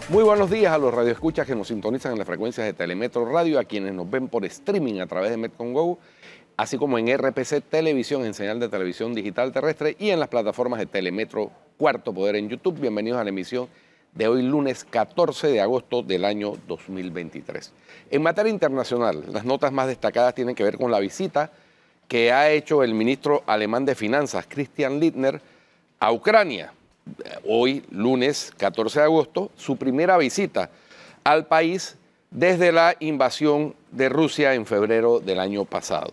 Muy buenos días a los radioescuchas que nos sintonizan en las frecuencias de Telemetro Radio, a quienes nos ven por streaming a través de Metcon Go, así como en RPC Televisión, en señal de televisión digital terrestre, y en las plataformas de Telemetro Cuarto Poder en YouTube. Bienvenidos a la emisión de hoy, lunes 14 de agosto del año 2023. En materia internacional, las notas más destacadas tienen que ver con la visita que ha hecho el ministro alemán de Finanzas, Christian Lindner, a Ucrania. Hoy, lunes 14 de agosto, su primera visita al país desde la invasión de Rusia en febrero del año pasado.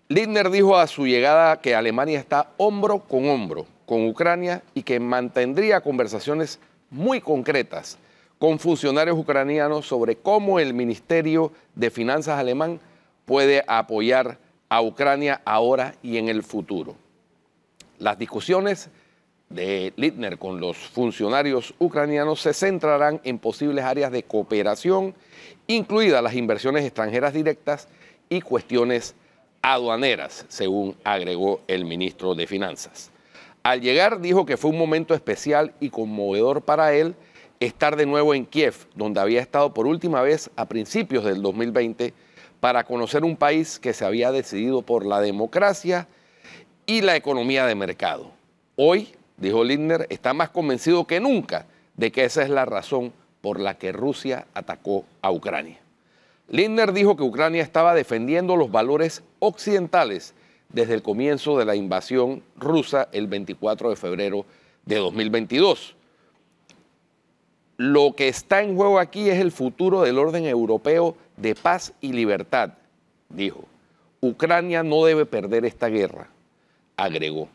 Lindner dijo a su llegada que Alemania está hombro con Ucrania y que mantendría conversaciones muy concretas con funcionarios ucranianos sobre cómo el Ministerio de Finanzas alemán puede apoyar a Ucrania ahora y en el futuro. Las discusiones de Lindner con los funcionarios ucranianos se centrarán en posibles áreas de cooperación, incluidas las inversiones extranjeras directas y cuestiones aduaneras, según agregó el ministro de Finanzas. Al llegar dijo que fue un momento especial y conmovedor para él estar de nuevo en Kiev, donde había estado por última vez a principios del 2020 para conocer un país que se había decidido por la democracia y la economía de mercado. Hoy, dijo Lindner, está más convencido que nunca de que esa es la razón por la que Rusia atacó a Ucrania. Lindner dijo que Ucrania estaba defendiendo los valores occidentales desde el comienzo de la invasión rusa el 24 de febrero de 2022. Lo que está en juego aquí es el futuro del orden europeo de paz y libertad, dijo. Ucrania no debe perder esta guerra, agregó.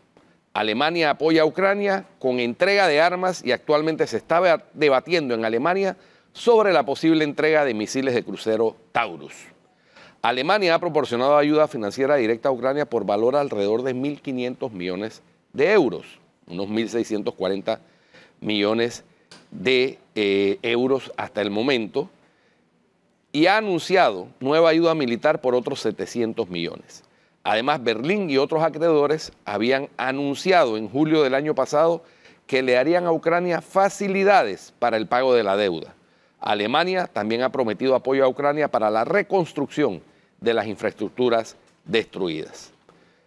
Alemania apoya a Ucrania con entrega de armas y actualmente se está debatiendo en Alemania sobre la posible entrega de misiles de crucero Taurus. Alemania ha proporcionado ayuda financiera directa a Ucrania por valor alrededor de 1.500 millones de euros, unos 1.640 millones de euros hasta el momento, y ha anunciado nueva ayuda militar por otros 700 millones. Además, Berlín y otros acreedores habían anunciado en julio del año pasado que le darían a Ucrania facilidades para el pago de la deuda. Alemania también ha prometido apoyo a Ucrania para la reconstrucción de las infraestructuras destruidas.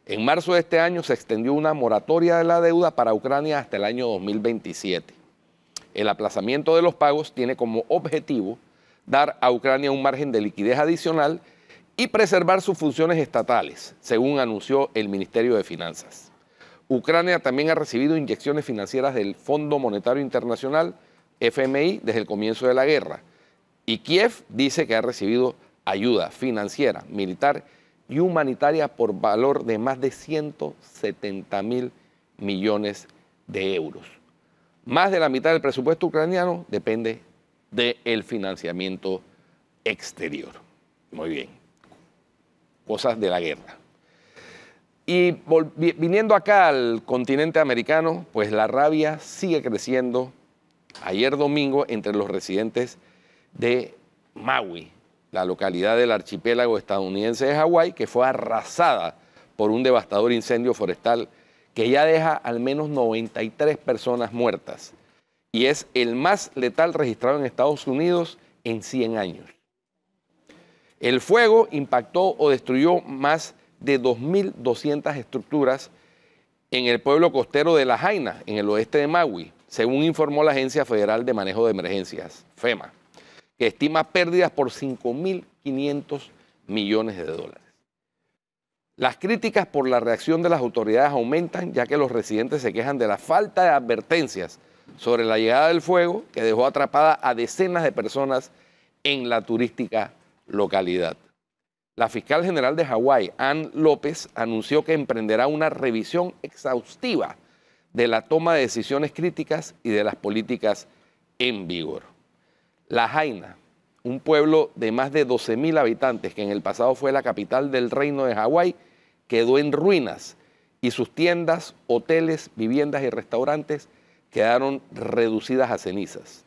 En marzo de este año se extendió una moratoria de la deuda para Ucrania hasta el año 2027. El aplazamiento de los pagos tiene como objetivo dar a Ucrania un margen de liquidez adicional y preservar sus funciones estatales, según anunció el Ministerio de Finanzas. Ucrania también ha recibido inyecciones financieras del Fondo Monetario Internacional, FMI, desde el comienzo de la guerra, y Kiev dice que ha recibido ayuda financiera, militar y humanitaria por valor de más de 170.000 millones de euros. Más de la mitad del presupuesto ucraniano depende del financiamiento exterior. Muy bien. Cosas de la guerra. Y viniendo acá al continente americano, pues la rabia sigue creciendo ayer domingo entre los residentes de Maui, la localidad del archipiélago estadounidense de Hawái, que fue arrasada por un devastador incendio forestal que ya deja al menos 93 personas muertas y es el más letal registrado en Estados Unidos en 100 años. El fuego impactó o destruyó más de 2.200 estructuras en el pueblo costero de Lahaina, en el oeste de Maui, según informó la Agencia Federal de Manejo de Emergencias, FEMA, que estima pérdidas por 5.500 millones de dólares. Las críticas por la reacción de las autoridades aumentan, ya que los residentes se quejan de la falta de advertencias sobre la llegada del fuego, que dejó atrapada a decenas de personas en la turística localidad. La fiscal general de Hawái, Ann López, anunció que emprenderá una revisión exhaustiva de la toma de decisiones críticas y de las políticas en vigor. Lahaina, un pueblo de más de 12.000 habitantes que en el pasado fue la capital del reino de Hawái, quedó en ruinas y sus tiendas, hoteles, viviendas y restaurantes quedaron reducidas a cenizas.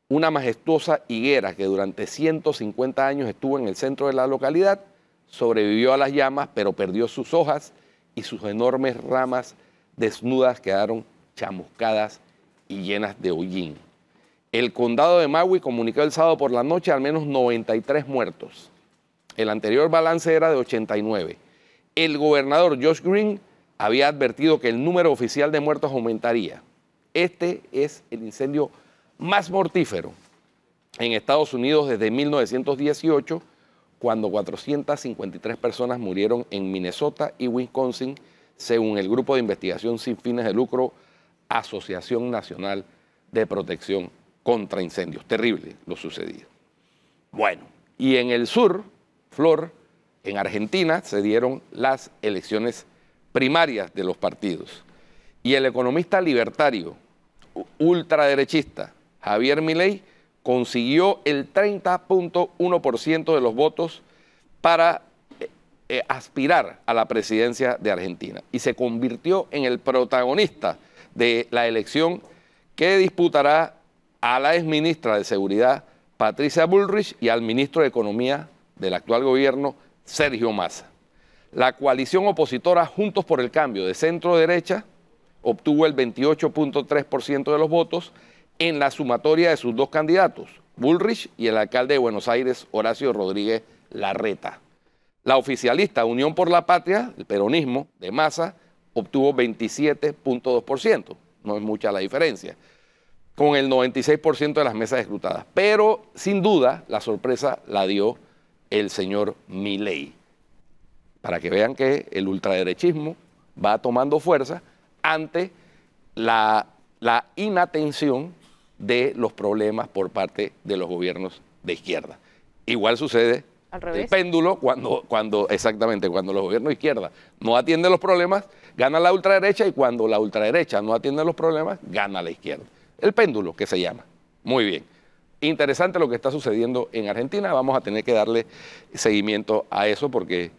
Una majestuosa higuera que durante 150 años estuvo en el centro de la localidad sobrevivió a las llamas, pero perdió sus hojas y sus enormes ramas desnudas quedaron chamuscadas y llenas de hollín. El condado de Maui comunicó el sábado por la noche al menos 93 muertos. El anterior balance era de 89. El gobernador Josh Green había advertido que el número oficial de muertos aumentaría. Este es el incendio más mortífero en Estados Unidos desde 1918, cuando 453 personas murieron en Minnesota y Wisconsin, según el grupo de investigación sin fines de lucro Asociación Nacional de Protección contra Incendios. Terrible lo sucedido. Bueno, y en el sur, Flor, en Argentina, se dieron las elecciones primarias de los partidos. Y el economista libertario, ultraderechista, Javier Milei, consiguió el 30.1% de los votos para aspirar a la presidencia de Argentina y se convirtió en el protagonista de la elección que disputará a la exministra de Seguridad, Patricia Bullrich, y al ministro de Economía del actual gobierno, Sergio Massa. La coalición opositora Juntos por el Cambio de centro-derecha obtuvo el 28.3% de los votos en la sumatoria de sus dos candidatos, Bullrich y el alcalde de Buenos Aires, Horacio Rodríguez Larreta. La oficialista Unión por la Patria, el peronismo de Massa, obtuvo 27.2%, no es mucha la diferencia, con el 96% de las mesas escrutadas. Pero, sin duda, la sorpresa la dio el señor Milei, para que vean que el ultraderechismo va tomando fuerza ante la inatención de los problemas por parte de los gobiernos de izquierda. Igual sucede el péndulo exactamente, cuando los gobiernos de izquierda no atienden los problemas, gana la ultraderecha, y cuando la ultraderecha no atiende los problemas, gana la izquierda. El péndulo, que se llama. Muy bien. Interesante lo que está sucediendo en Argentina. Vamos a tener que darle seguimiento a eso porque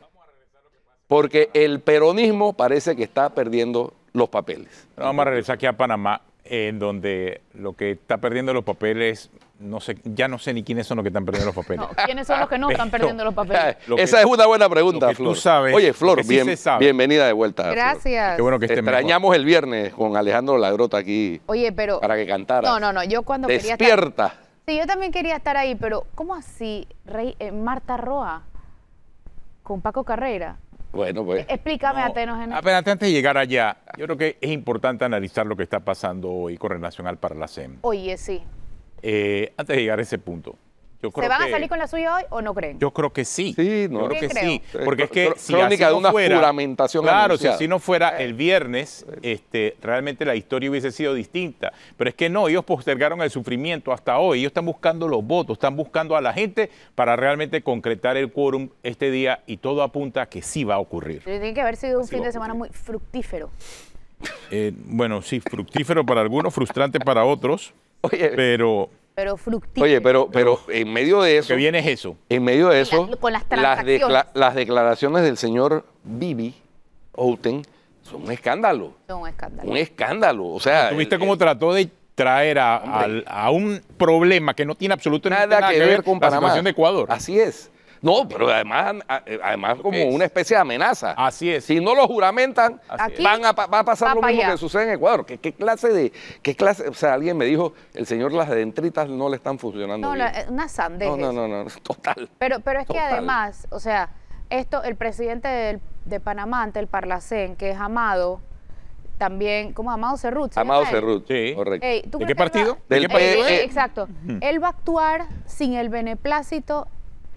el peronismo parece que está perdiendo los papeles. Vamos a regresar aquí a Panamá, en donde lo que está perdiendo los papeles, no sé, ya no sé ni quiénes son los que están perdiendo los papeles. No, ¿quiénes son los que no están perdiendo los papeles? Esa es una buena pregunta, Flor. Tú sabes, oye, Flor, sí bienvenida de vuelta. Gracias. Qué bueno que esté extrañamos mejor. el viernes con Alejandro Lagrota aquí. Oye, pero para que cantara. No, yo cuando Despierta. quería estar... Sí, yo también quería estar ahí, pero ¿cómo así, Marta Roa con Paco Carreira? Bueno, pues. Explícame, Atenos. Apenas antes de llegar allá, yo creo que es importante analizar lo que está pasando hoy con relación al Parlacén. Oye, sí. Antes de llegar a ese punto, yo creo ¿Se van a salir con la suya hoy o no creen? Yo creo que sí. Sí, no. Yo creo que creo? sí. Porque es que si crónica así de una no fuera, juramentación claro, anunciada. si así no fuera el viernes, realmente la historia hubiese sido distinta. Pero es que no, ellos postergaron el sufrimiento hasta hoy. Ellos están buscando los votos, están buscando a la gente para realmente concretar el quórum este día, y todo apunta a que sí va a ocurrir. Tiene que haber sido un fin de semana muy fructífero. Bueno, sí, fructífero para algunos, frustrante para otros. Oye, Pero fructífero. Oye, pero en medio de eso. Lo que viene es eso. En medio de eso, Con las transacciones. las declaraciones del señor Bibi Outen son un escándalo. Son un escándalo. Un escándalo. O sea. ¿Tuviste cómo trató de traer a un problema que no tiene absolutamente nada que ver con la Panamá. situación de Ecuador? Así es. No, pero además como una especie de amenaza. Así es. Si no lo juramentan, Así es. va a pasar lo mismo allá. que sucede en Ecuador. ¿Qué clase? O sea, alguien me dijo, el señor, las dentritas no le están funcionando No, bien. una sandez. No, total. Pero es que Total. además, o sea, el presidente de Panamá ante el Parlacén, que es Amado, también, ¿cómo Amado Cerrut? ¿se Amado llama él? Cerrut, Sí. correcto. Ey, ¿tú ¿De crees qué que él partido? ¿De qué partido es? Exacto. Él va a actuar sin el beneplácito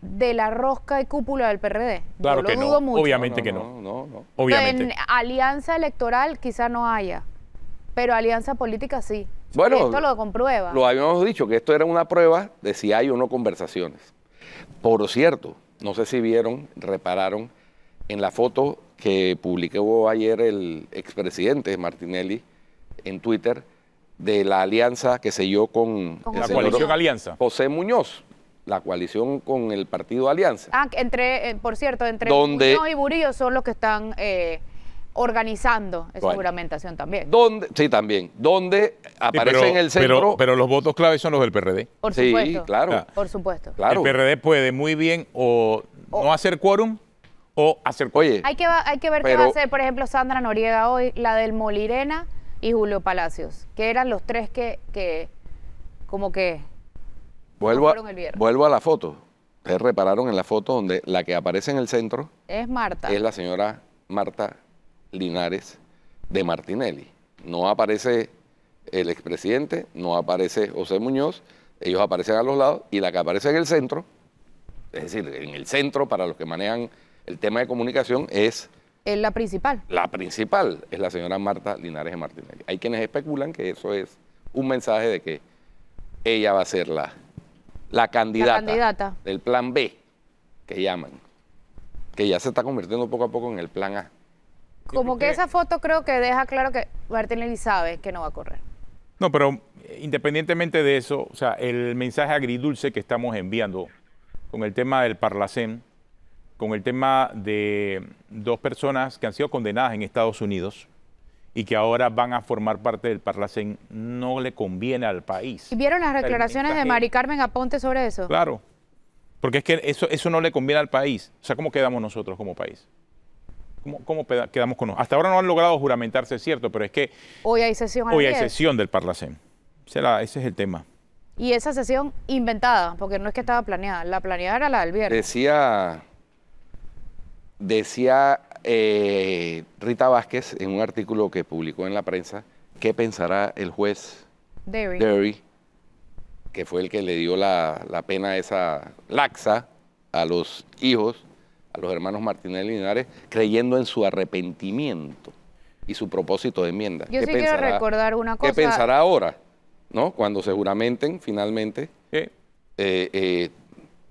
de la rosca y cúpula del PRD. Claro Yo que lo no, dudo mucho. obviamente que no. No. Obviamente. En alianza electoral quizá no haya, pero alianza política sí. Bueno, Y esto lo comprueba. Lo habíamos dicho, que esto era una prueba de si hay o no conversaciones. Por cierto, no sé si repararon en la foto que publicó ayer el expresidente Martinelli en Twitter de la alianza que selló con Con el La José señor coalición Alianza. José Muñoz, la coalición con el partido Alianza. Por cierto, entre Donde- Muñoz y Burillo son los que están organizando esa Bueno. juramentación también. Sí, también. Donde aparece Sí, en el centro. pero los votos clave son los del PRD. Por sí, supuesto. claro. Ah. Por supuesto. Claro. El PRD puede muy bien o no hacer quórum o hacer quórum. Oye, Hay que ver qué Pero- va a hacer, por ejemplo, Sandra Noriega hoy, la del Molirena y Julio Palacios, que eran los tres que como que Vuelvo fueron el viernes. vuelvo a la foto. Ustedes repararon en la foto donde la que aparece en el centro es Marta. es la señora Marta Linares de Martinelli. No aparece el expresidente, no aparece José Muñoz, ellos aparecen a los lados y la que aparece en el centro, es decir, en el centro para los que manejan el tema de comunicación es la principal. la principal, es la señora Marta Linares de Martinelli. Hay quienes especulan que eso es un mensaje de que ella va a ser la candidata del plan B, que llaman, que ya se está convirtiendo poco a poco en el plan A. Como que esa foto creo que deja claro que Martinelli sabe que no va a correr. No, pero independientemente de eso, o sea, el mensaje agridulce que estamos enviando con el tema del Parlacén, con el tema de dos personas que han sido condenadas en Estados Unidos y que ahora van a formar parte del Parlacén, no le conviene al país. ¿Y vieron las declaraciones de Mari Carmen Aponte sobre eso? Claro, porque es que eso no le conviene al país. O sea, ¿cómo quedamos nosotros como país? ¿Cómo quedamos con nosotros? Hasta ahora no han logrado juramentarse, es cierto, pero es que Hoy hay sesión a las hoy hay 10. sesión del Parlacén. Ese es el tema. Y esa sesión inventada, porque no es que estaba planeada. La planeada era la del viernes. Decía Rita Vázquez en un artículo que publicó en la prensa, ¿qué pensará el juez Derry. Derry, que fue el que le dio la pena esa laxa a los hijos, a los hermanos Martinelli y Linares, creyendo en su arrepentimiento y su propósito de enmienda? Yo ¿Qué sí quiero pensará- recordar una cosa. ¿Qué pensará ahora, no? Cuando se juramenten finalmente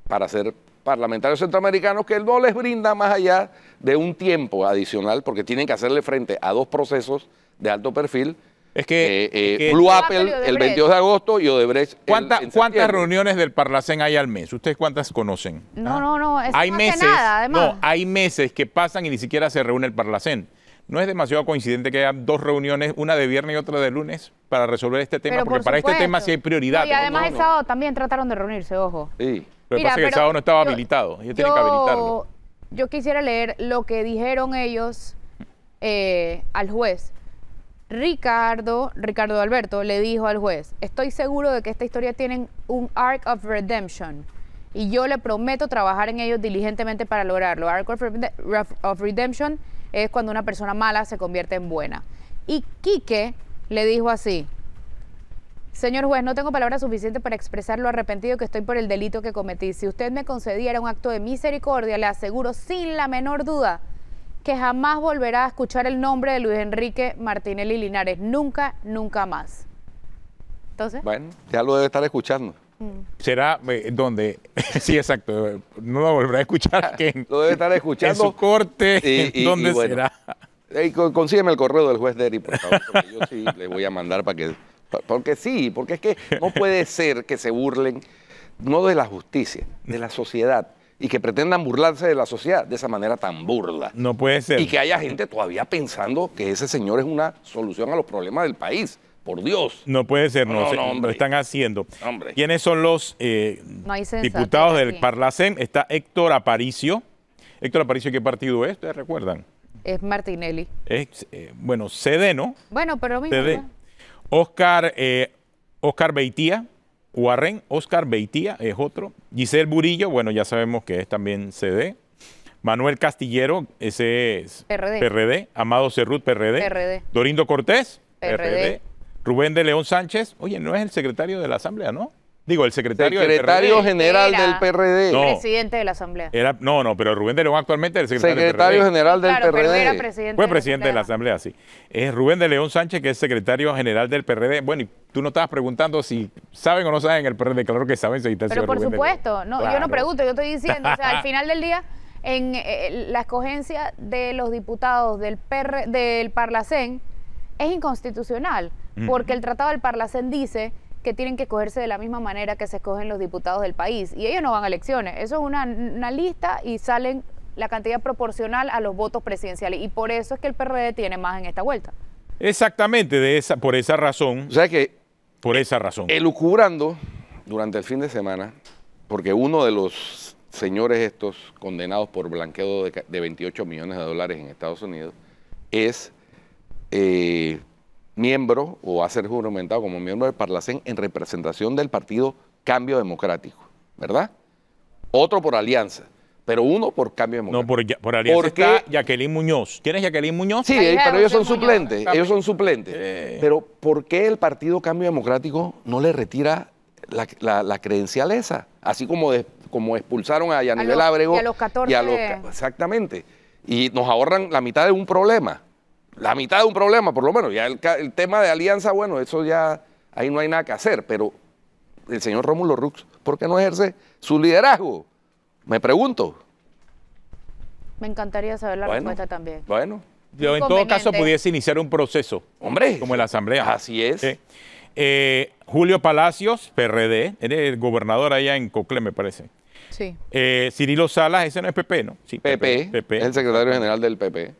para ser parlamentarios centroamericanos, que él no les brinda más allá de un tiempo adicional, porque tienen que hacerle frente a dos procesos de alto perfil. Es que Blue Blue Apple Apple y el Odebrecht. 22 de agosto y Odebrecht en ¿cuántas septiembre. reuniones del Parlacén hay al mes? ¿Ustedes cuántas conocen? No, eso Hay no meses, hace nada, además. no, hay meses que pasan y ni siquiera se reúne el Parlacén. ¿No es demasiado coincidente que haya dos reuniones, una de viernes y otra de lunes, para resolver este tema? Pero Porque por para este supuesto. tema sí hay prioridad. No, y además no, el no. sábado también trataron de reunirse, ojo. Sí. Lo que Mira, pasa es que el pero sábado no estaba yo- habilitado. Ellos tienen que habilitarlo. Yo quisiera leer lo que dijeron ellos al juez. Ricardo Alberto le dijo al juez: estoy seguro de que esta historia tiene un arc of redemption y yo le prometo trabajar en ello diligentemente para lograrlo. Arc of redemption es cuando una persona mala se convierte en buena. Y Quique le dijo así: señor juez, no tengo palabras suficientes para expresar lo arrepentido que estoy por el delito que cometí. Si usted me concediera un acto de misericordia, le aseguro sin la menor duda que jamás volverá a escuchar el nombre de Luis Enrique Martinelli Linares. Nunca, nunca más. Entonces, Bueno, ya lo debe estar escuchando. ¿Será dónde? Sí, exacto. No lo volverá a escuchar que Lo debe estar en escuchando. su corte. ¿Dónde bueno, será? Consígueme el correo del juez Derry, por favor, porque yo sí le voy a mandar para que... Porque es que no puede ser que se burlen, no de la justicia, de la sociedad, y que pretendan burlarse de la sociedad de esa manera tan burda. No puede ser. Y que haya gente todavía pensando que ese señor es una solución a los problemas del país. Por Dios. No puede ser, No, lo hombre. están haciendo. Hombre. ¿Quiénes son los no hay sensatez diputados del aquí. Parlacén? Está Héctor Aparicio. Héctor Aparicio, ¿qué partido es? ¿Ustedes recuerdan? es Martinelli. Es, bueno, CD, ¿no? Bueno, pero mismo. CD. Oscar Beitía, Warren, Oscar Beitía es otro. Giselle Burillo, bueno, ya sabemos que es también CD. Manuel Castillero, ese es PRD. Amado Cerrut, PRD. PRD. Dorindo Cortés, PRD. Rubén de León Sánchez, oye, no es el secretario de la Asamblea, ¿no? Digo, el secretario Secretario del PRD. general Era del PRD. No. Presidente de la Asamblea. No, pero Rubén de León actualmente es el secretario del Secretario PRD. general del Claro, pero PRD. era presidente. Fue presidente de la Asamblea, sí. Es Rubén de León Sánchez, que es secretario general del PRD. Bueno, y tú no estabas preguntando si saben o no saben el PRD. Claro que saben, si está el Pero señor por Rubén de León. supuesto, no, yo no Claro. pregunto, yo estoy diciendo, o sea, al final del día, en la escogencia de los diputados del Parlacén es inconstitucional, porque el Tratado del Parlacén dice que tienen que escogerse de la misma manera que se escogen los diputados del país, y ellos no van a elecciones, eso es una lista y salen la cantidad proporcional a los votos presidenciales, y por eso es que el PRD tiene más en esta vuelta. Exactamente, por esa razón. O sea que Por esa razón. elucubrando durante el fin de semana, porque uno de los señores estos condenados por blanqueo de 28 millones de dólares en Estados Unidos es miembro o va a ser juramentado como miembro del Parlacén en representación del partido Cambio Democrático, ¿verdad? Otro por alianza, pero uno por Cambio Democrático. No, por alianza ¿Por qué? está Jacqueline Muñoz. ¿Quién es Jacqueline Muñoz? Sí, Ahí pero ellos son José Muñoz. suplentes, ellos son suplentes. Pero ¿por qué el Partido Cambio Democrático no le retira la credencial esa? Así como expulsaron a Yanivel Ábrego. Y a los 14. Exactamente. Y nos ahorran la mitad de un problema. La mitad de un problema, por lo menos. Ya el tema de alianza, bueno, eso ya, ahí no hay nada que hacer. Pero el señor Rómulo Rux, ¿por qué no ejerce su liderazgo? Me pregunto. Me encantaría saber la respuesta también. Bueno. Yo en todo caso Inconveniente. pudiese iniciar un proceso. Hombre. Como en la Asamblea. Así es. Sí. Julio Palacios, PRD, eres el gobernador allá en Coclé, me parece. Sí. Cirilo Salas, ese no es PP, ¿no? Sí, PP, es el secretario general del PP.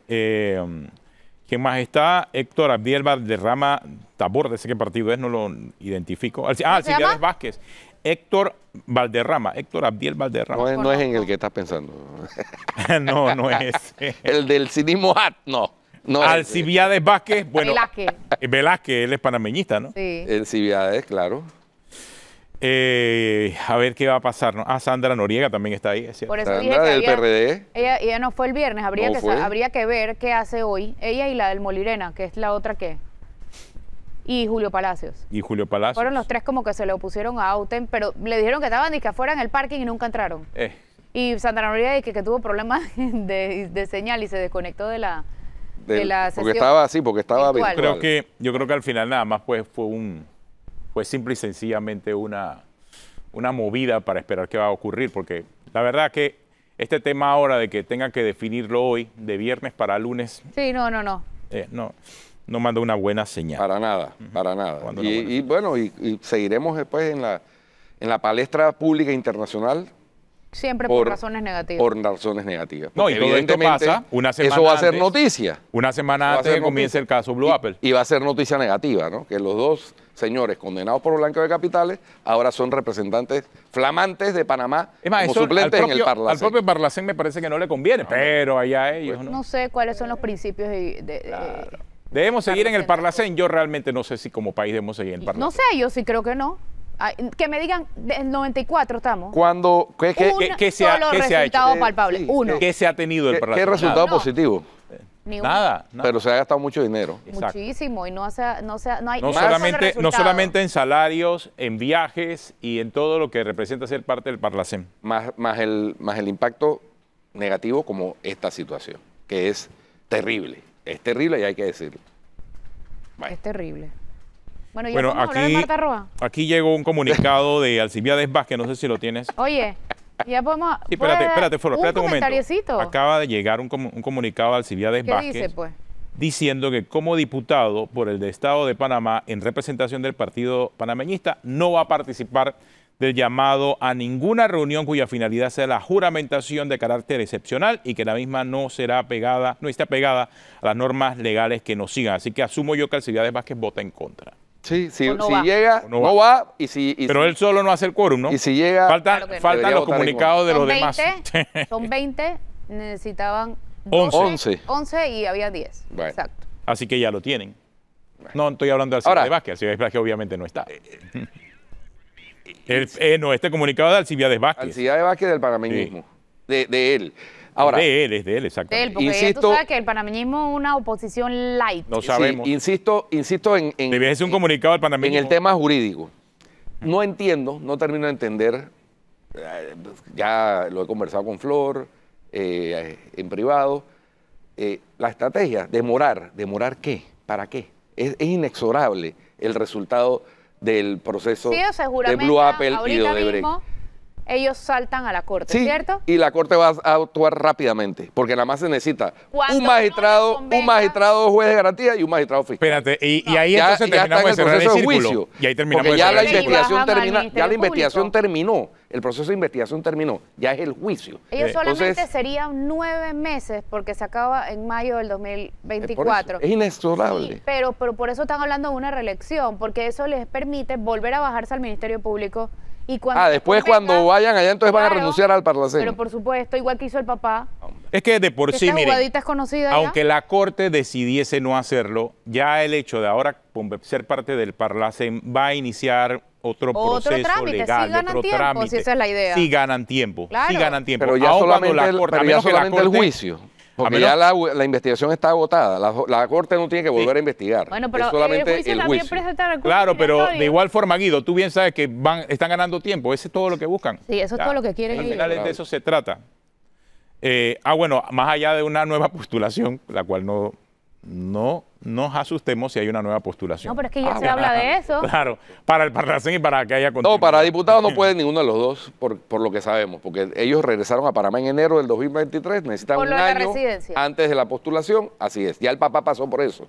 ¿Quién más está? Héctor Abdiel Valderrama Tabor, de ese qué partido es, no lo identifico. Alcibiades Vázquez. Héctor Abdiel Valderrama. No es en el que estás pensando. No es. El del cinismo no. No es Alcibiades Vázquez, bueno. Velázquez. Él es panameñista, ¿no? Sí. el Civiades, claro. A ver qué va a pasar, ¿no? Sandra Noriega también está ahí, es cierto. Por eso Sandra dije que del PRD. ella no fue el viernes, habría que ver qué hace hoy. Ella y la del Molirena, que es la otra que. Y Julio Palacios. Fueron los tres como que se le opusieron a Auten, pero le dijeron que estaban que afuera en el parking y nunca entraron. Y Sandra Noriega dice que tuvo problemas de señal y se desconectó de la sesión. Porque estaba virtual. Yo creo que al final nada más pues fue simple y sencillamente una movida para esperar qué va a ocurrir, porque la verdad que este tema ahora de que tengan que definirlo hoy, de viernes para lunes. Sí, no. No manda una buena señal. Para nada. Y bueno, seguiremos después en la palestra pública internacional. Siempre por razones negativas. Por razones negativas. No, y todo esto pasa una semana eso va a ser antes, noticia. Una semana antes de que comience el caso Blue Apple. Y va a ser noticia negativa, ¿no? Que los dos señores condenados por blanqueo de capitales ahora son representantes flamantes de Panamá como suplentes en el Parlacén. Al propio Parlacén me parece que no le conviene, pero allá ellos, ¿no? No sé cuáles son los principios Claro. ¿Debemos seguir en el Parlacén? Yo realmente no sé si como país debemos seguir en el Parlacén. No sé, yo sí creo que no. Que me digan, en 94 estamos. ¿Qué se ha hecho? Palpable. Uno. ¿Qué se ha tenido el Parlacén? ¿Qué resultado positivo? Nada. Pero se ha gastado mucho dinero. Muchísimo. Y no hay no solamente en salarios, en viajes y en todo lo que representa ser parte del Parlacén. Más el impacto negativo como esta situación, que es terrible. Es terrible y hay que decirlo. Es terrible. Bueno, aquí llegó un comunicado de Alcibiades Vázquez, no sé si lo tienes. Oye, ya podemos... Sí, espérate un momento. Acaba de llegar un comunicado de Alcibiades Vázquez. ¿Qué dice, pues? Diciendo que como diputado por el Estado de Panamá en representación del partido panameñista no va a participar del llamado a ninguna reunión cuya finalidad sea la juramentación de carácter excepcional y que la misma no está pegada a las normas legales que nos sigan. Así que asumo yo que Alcibiades Vázquez vota en contra. Sí, si llega, no va. Pero él solo no hace el quórum, ¿no? Y si llega... Faltan los comunicados de los demás. Son 20, necesitaban 11 y había 10. Bueno. Exacto. Así que ya lo tienen. No estoy hablando de Alcibiades Vázquez. Alcibiades Vázquez obviamente no está. Este comunicado de Alcibiades Vázquez. Alcibiades Vázquez del panameñismo. Sí. De él. Ahora, es de él, exactamente. De él, porque tú sabes que el panameñismo es una oposición light. No sabemos. Sí, insisto en debe ser un comunicado del panameñismo. En el tema jurídico. No termino de entender, ya lo he conversado con Flor, en privado, la estrategia, demorar ¿qué? ¿Para qué? Es inexorable el resultado del proceso de Blue Apple y de Odebrecht. Ellos saltan a la corte, sí, ¿cierto? Y la corte va a actuar rápidamente, porque nada más se necesita un magistrado juez de garantía y un magistrado fiscal. Espérate, y ahí entonces terminamos de cerrar el círculo. Y ahí terminamos porque ya la investigación terminó, el proceso de investigación terminó, ya es el juicio. Ellos solamente serían 9 meses, porque se acaba en mayo del 2024. Es inexorable. Sí, pero por eso están hablando de una reelección, porque eso les permite volver a bajarse al Ministerio Público. Y cuando después cuando vayan allá entonces van a renunciar al Parlacén. Pero por supuesto, igual que hizo el papá. Hombre. Es que de por sí, Esta miren, jugadita es conocida aunque ya. la Corte decidiese no hacerlo, ya el hecho de ahora ser parte del Parlacen va a iniciar otro proceso trámite, legal, sí ganan otro tiempo, trámite. si esa es la idea. Sí ganan tiempo, Claro. sí ganan tiempo. Pero ya Aun cuando solamente, la el, Corte, a pero ya menos que la solamente el Corte- juicio. Porque a ya menos- la investigación está agotada. La Corte no tiene que volver a investigar. Bueno, pero es solamente el juicio el también juicio. presenta recursos Claro, pero migratorios. de igual forma, Guido, tú bien sabes que están ganando tiempo. Ese es todo lo que buscan. Sí, eso es Ya, todo lo que quieren Al ellos. final de eso se trata. Bueno, más allá de una nueva postulación, la cual no nos asustemos si hay una nueva postulación. No, pero es que ya se habla de eso. Claro, para el Parlacén y para que haya No, continuidad. para diputados no puede ninguno de los dos, por lo que sabemos, porque ellos regresaron a Panamá en enero del 2023, necesitan Por un lo de la año residencia. antes de la postulación, así es. Ya el papá pasó por eso,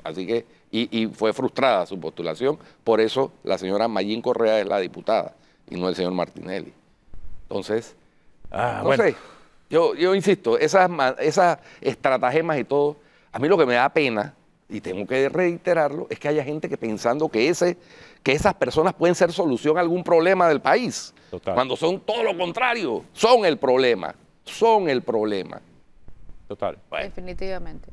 así que, y fue frustrada su postulación, por eso la señora Mayín Correa es la diputada, y no el señor Martinelli. Entonces, no bueno. sé, yo insisto, esas estratagemas y todo, a mí lo que me da pena, y tengo que reiterarlo, es que haya gente que pensando que esas personas pueden ser solución a algún problema del país. Total. Cuando son todo lo contrario, son el problema. Son el problema. Total. Definitivamente.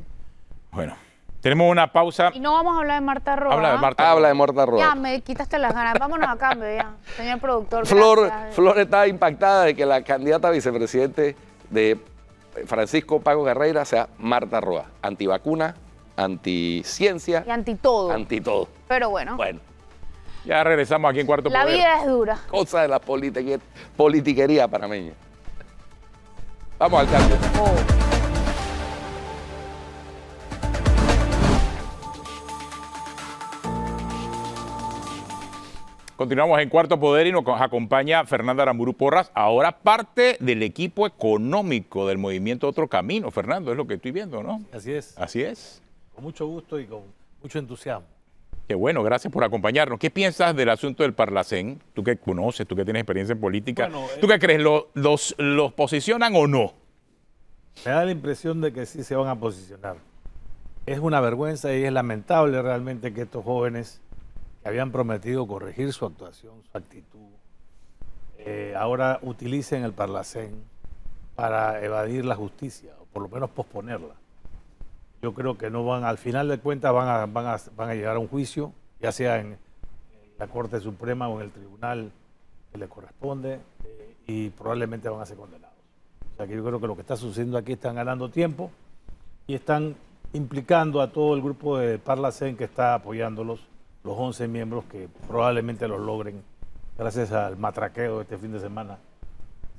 Bueno, tenemos una pausa. Y no vamos a hablar de Marta Roa. Habla de Marta. Habla de Marta Roa. Ya, me quitaste las ganas. Vámonos a cambio ya, señor productor. Flor, gracias. Flor está impactada de que la candidata a vicepresidente de Francisco Pago Guerreira sea Marta Roa. Antivacuna, anticiencia, Y anti todo. anti todo. Pero bueno, Bueno, Ya regresamos aquí en Cuarto la Poder. vida es dura. cosa de la politiquería panameña. Vamos al cambio. Oh. Continuamos en Cuarto Poder y nos acompaña Fernanda Aramburu Porras, ahora parte del equipo económico del movimiento Otro Camino. Fernando, es lo que estoy viendo, ¿no? Así es, Así es. con mucho gusto y con mucho entusiasmo. Qué bueno, gracias por acompañarnos. ¿Qué piensas del asunto del Parlacén? Tú que conoces, tú que tienes experiencia en política. Bueno, ¿Tú qué crees? ¿Los posicionan o no? Me da la impresión de que sí se van a posicionar. Es una vergüenza y es lamentable realmente que estos jóvenes que habían prometido corregir su actuación, su actitud, ahora utilicen el Parlacén para evadir la justicia, o por lo menos posponerla. Yo creo que no van, al final de cuentas van a llegar a un juicio, ya sea en la Corte Suprema o en el tribunal que le corresponde, y probablemente van a ser condenados. O sea que yo creo que lo que está sucediendo aquí, están ganando tiempo y están implicando a todo el grupo de Parlacén que está apoyándolos, los 11 miembros que probablemente los logren gracias al matraqueo de este fin de semana.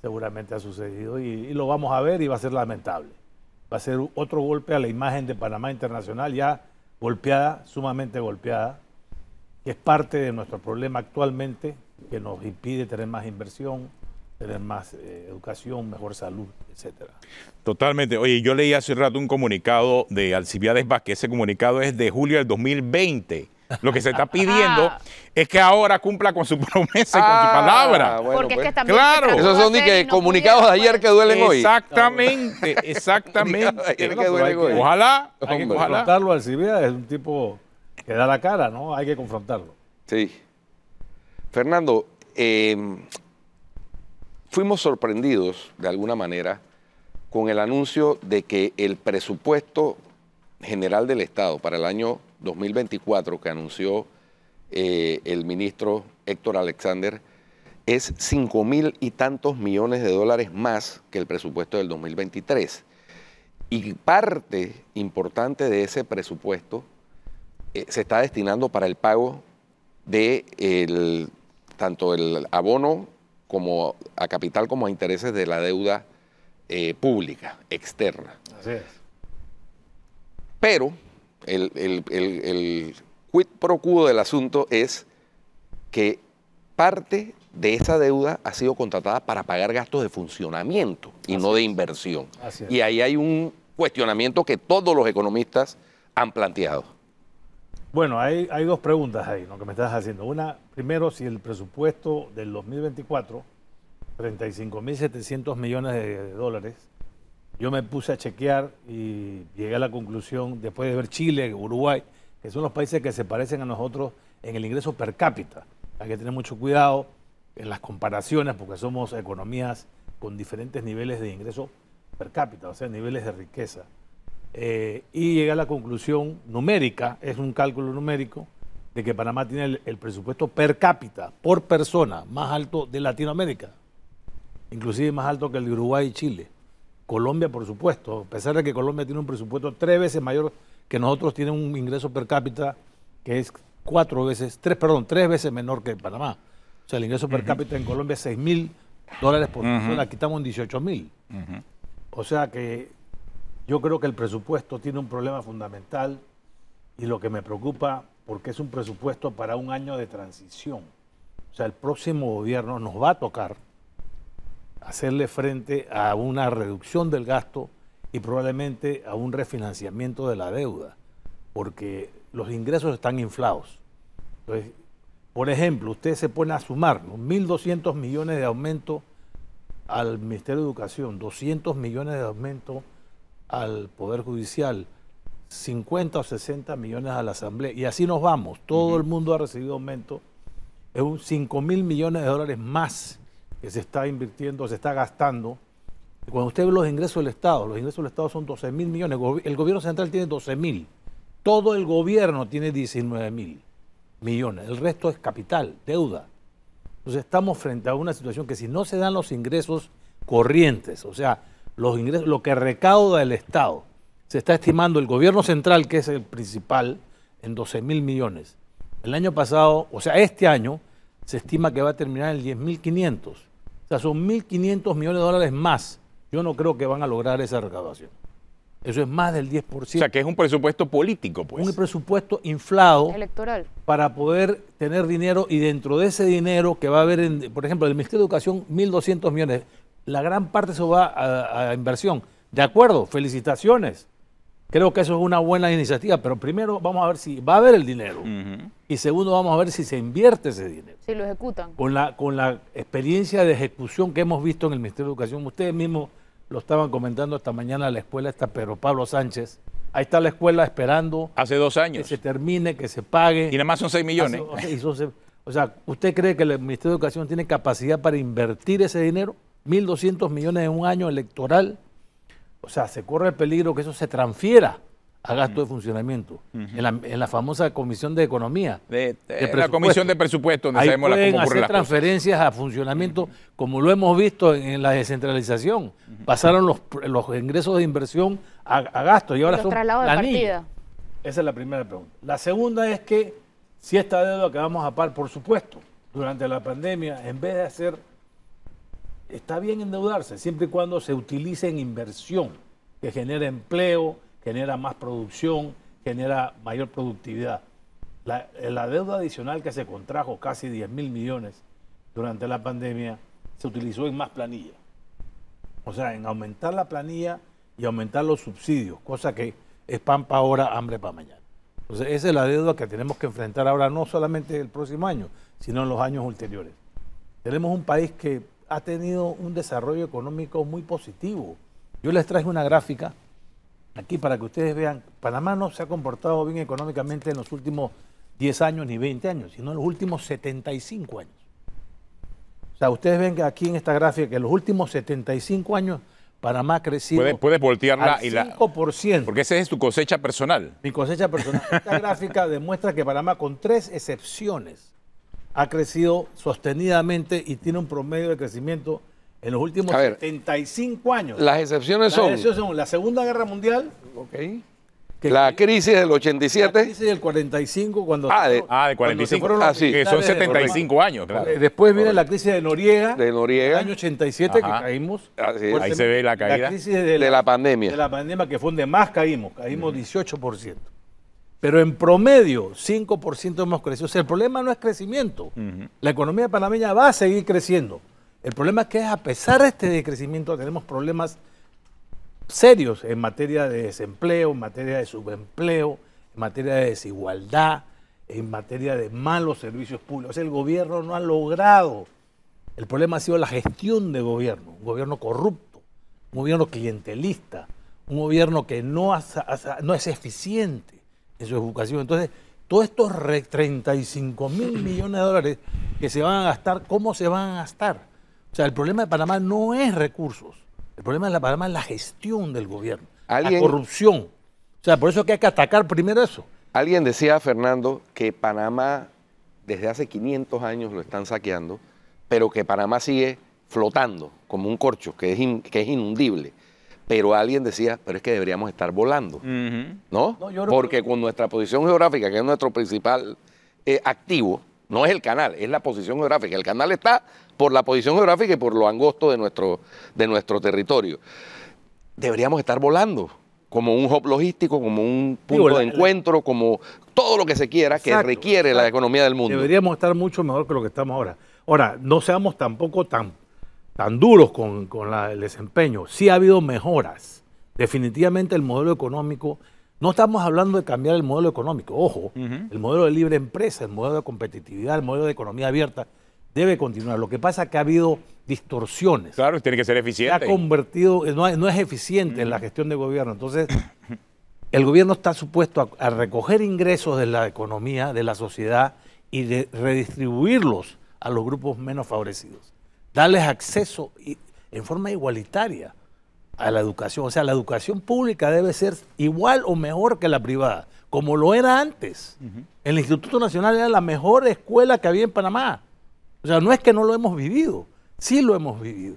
Seguramente ha sucedido y lo vamos a ver y va a ser lamentable. Va a ser otro golpe a la imagen de Panamá Internacional, ya golpeada, sumamente golpeada, que es parte de nuestro problema actualmente, que nos impide tener más inversión, tener más educación, mejor salud, etcétera. Totalmente. Oye, yo leí hace rato un comunicado de Alcibiades Vázquez. Ese comunicado es de julio del 2020. Lo que se está pidiendo es que ahora cumpla con su promesa y con su palabra. bueno, Porque es pues. que también claro. se trató Esos de son ni hacer que y no comunicados de pudieron, ayer que duelen hoy. Exactamente, exactamente. Ayer que Bueno, duelen pero hay hoy. que- Ojalá, Hay que Hombre. ojalá. confrontarlo al Alcibiades, es un tipo que da la cara, ¿no? Hay que confrontarlo. Sí. Fernando, fuimos sorprendidos de alguna manera con el anuncio de que el presupuesto general del Estado para el año 2024 que anunció el ministro Héctor Alexander es 5.000 y tantos millones de dólares más que el presupuesto del 2023. Y parte importante de ese presupuesto se está destinando para el pago de tanto el abono como a capital como a intereses de la deuda pública, externa. Así es. Pero el quid pro quo del asunto es que parte de esa deuda ha sido contratada para pagar gastos de funcionamiento y no de inversión. Así es. Y ahí hay un cuestionamiento que todos los economistas han planteado. Bueno, hay dos preguntas ahí, ¿no?, que me estás haciendo. Una, primero, si el presupuesto del 2024, 35.700 millones de dólares, yo me puse a chequear y llegué a la conclusión, después de ver Chile, Uruguay, que son los países que se parecen a nosotros en el ingreso per cápita. Hay que tener mucho cuidado en las comparaciones porque somos economías con diferentes niveles de ingreso per cápita, o sea, niveles de riqueza. Y llega a la conclusión numérica, es un cálculo numérico, de que Panamá tiene el presupuesto per cápita, por persona, más alto de Latinoamérica, inclusive más alto que el de Uruguay y Chile. Colombia, por supuesto, a pesar de que Colombia tiene un presupuesto 3 veces mayor que nosotros, tiene un ingreso per cápita que es 3 veces menor que Panamá. O sea, el ingreso per cápita en Colombia es $6.000 por persona, aquí estamos en 18.000. O sea que yo creo que el presupuesto tiene un problema fundamental y lo que me preocupa, porque es un presupuesto para un año de transición. O sea, el próximo gobierno nos va a tocar hacerle frente a una reducción del gasto y probablemente a un refinanciamiento de la deuda, porque los ingresos están inflados. Entonces, por ejemplo, usted se pone a sumar, ¿no? 1.200 millones de aumento al Ministerio de Educación, 200 millones de aumento al Poder Judicial, 50 o 60 millones a la Asamblea, y así nos vamos. Todo el mundo ha recibido aumento. Es un 5.000 millones de dólares más que se está invirtiendo, se está gastando. Y cuando usted ve los ingresos del Estado son 12.000 millones. El gobierno central tiene 12.000. Todo el gobierno tiene 19.000 millones. El resto es capital, deuda. Entonces estamos frente a una situación que si no se dan los ingresos corrientes, o sea, los ingresos, lo que recauda el Estado, se está estimando el gobierno central, que es el principal, en 12.000 millones. El año pasado, o sea, este año, se estima que va a terminar en 10.500. O sea, son 1.500 millones de dólares más. Yo no creo que van a lograr esa recaudación. Eso es más del 10%. O sea, que es un presupuesto político, pues. Un presupuesto inflado. Electoral. Para poder tener dinero, y dentro de ese dinero que va a haber, por ejemplo, el Ministerio de Educación, 1.200 millones. La gran parte de eso va a inversión. De acuerdo, felicitaciones. Creo que eso es una buena iniciativa, pero primero vamos a ver si va a haber el dinero. Y segundo, vamos a ver si se invierte ese dinero. Si lo ejecutan. Con la experiencia de ejecución que hemos visto en el Ministerio de Educación, ustedes mismos lo estaban comentando esta mañana, la escuela está Pedro Pablo Sánchez. Ahí está la escuela esperando. Hace 2 años. Que se termine, que se pague. Y nada más son 6 millones. O sea, ¿usted cree que el Ministerio de Educación tiene capacidad para invertir ese dinero? 1.200 millones en un año electoral. O sea, se corre el peligro que eso se transfiera a gasto de funcionamiento en la famosa Comisión de Economía. De la Comisión de Presupuesto, donde ahí sabemos pueden cómo ocurren hacer las transferencias a funcionamiento, como lo hemos visto en la descentralización. Pasaron los ingresos de inversión a gasto y ahora los son traslados de planilla. partida. Esa es la primera pregunta. La segunda es que si esta deuda que vamos a pagar, por supuesto, durante la pandemia, en vez de hacer, está bien endeudarse, siempre y cuando se utilice en inversión, que genera empleo, genera más producción, genera mayor productividad. La deuda adicional que se contrajo, casi 10.000 millones durante la pandemia, se utilizó en más planilla. O sea, en aumentar la planilla y aumentar los subsidios, cosa que es pan para ahora, hambre para mañana. Entonces, esa es la deuda que tenemos que enfrentar ahora, no solamente el próximo año, sino en los años ulteriores. Tenemos un país que ha tenido un desarrollo económico muy positivo. Yo les traje una gráfica aquí para que ustedes vean. Panamá no se ha comportado bien económicamente en los últimos 10 años ni 20 años, sino en los últimos 75 años. O sea, ustedes ven que aquí en esta gráfica que en los últimos 75 años Panamá ha crecido Puedes voltearla al 5%. Porque esa es tu cosecha personal. Mi cosecha personal. Esta gráfica demuestra que Panamá, con 3 excepciones, ha crecido sostenidamente y tiene un promedio de crecimiento en los últimos 75 años. Las excepciones son la Segunda Guerra Mundial, la crisis del 87. La crisis del 45, cuando... del 45, que son 75 años, claro. Después viene la crisis de Noriega. De Noriega. En el año 87, que caímos. Ahí se ve la caída. La crisis de la pandemia. De la pandemia, que fue donde más caímos 18%. Pero en promedio, 5% hemos crecido. O sea, el problema no es crecimiento. La economía panameña va a seguir creciendo. El problema es que a pesar de este decrecimiento tenemos problemas serios en materia de desempleo, en materia de subempleo, en materia de desigualdad, en materia de malos servicios públicos. O sea, el gobierno no ha logrado. El problema ha sido la gestión de gobierno, un gobierno corrupto, un gobierno clientelista, un gobierno que no es eficiente en su educación. Entonces, todos estos 35.000 millones de dólares que se van a gastar, ¿cómo se van a gastar? O sea, el problema de Panamá no es recursos. El problema de Panamá es la gestión del gobierno, ¿Alguien? la corrupción. O sea, por eso es que hay que atacar primero eso. Alguien decía, Fernando, que Panamá desde hace 500 años lo están saqueando, pero que Panamá sigue flotando como un corcho, que es inundible. Pero alguien decía, pero es que deberíamos estar volando, ¿no? No, yo creo Porque con nuestra posición geográfica, que es nuestro principal activo, no es el canal, es la posición geográfica. El canal está por la posición geográfica y por lo angosto de nuestro territorio. Deberíamos estar volando, como un hub logístico, como un punto de encuentro, como todo lo que se quiera que requiere la economía del mundo. Deberíamos estar mucho mejor que lo que estamos ahora. Ahora, no seamos tampoco tan duros con el desempeño. Sí ha habido mejoras. Definitivamente el modelo económico, no estamos hablando de cambiar el modelo económico, ojo, el modelo de libre empresa, el modelo de competitividad, el modelo de economía abierta debe continuar. Lo que pasa es que ha habido distorsiones. Claro, tiene que ser Se eficiente. ha convertido, no es eficiente en la gestión de gobierno. Entonces, el gobierno está supuesto a recoger ingresos de la economía, de la sociedad y de redistribuirlos a los grupos menos favorecidos. Darles acceso en forma igualitaria a la educación. O sea, la educación pública debe ser igual o mejor que la privada, como lo era antes. El Instituto Nacional era la mejor escuela que había en Panamá. O sea, no es que no lo hemos vivido, sí lo hemos vivido.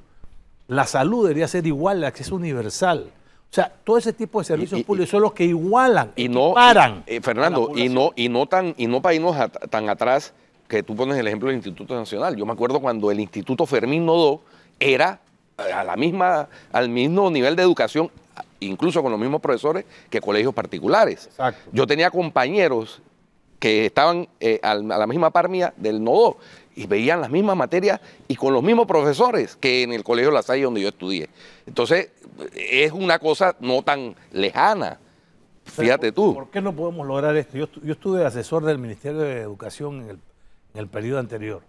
La salud debería ser igual, el acceso universal. O sea, todo ese tipo de servicios públicos son los que igualan, paran. Fernando, y no para irnos tan atrás que tú pones el ejemplo del Instituto Nacional. Yo me acuerdo cuando el Instituto Fermín Nodó era al mismo nivel de educación, incluso con los mismos profesores, que colegios particulares. Exacto. Yo tenía compañeros que estaban a la misma par mía del Nodó y veían las mismas materias y con los mismos profesores que en el Colegio La Salle donde yo estudié. Entonces, es una cosa no tan lejana. Fíjate tú. ¿Por qué no podemos lograr esto? Yo estuve asesor del Ministerio de Educación en el periodo anterior.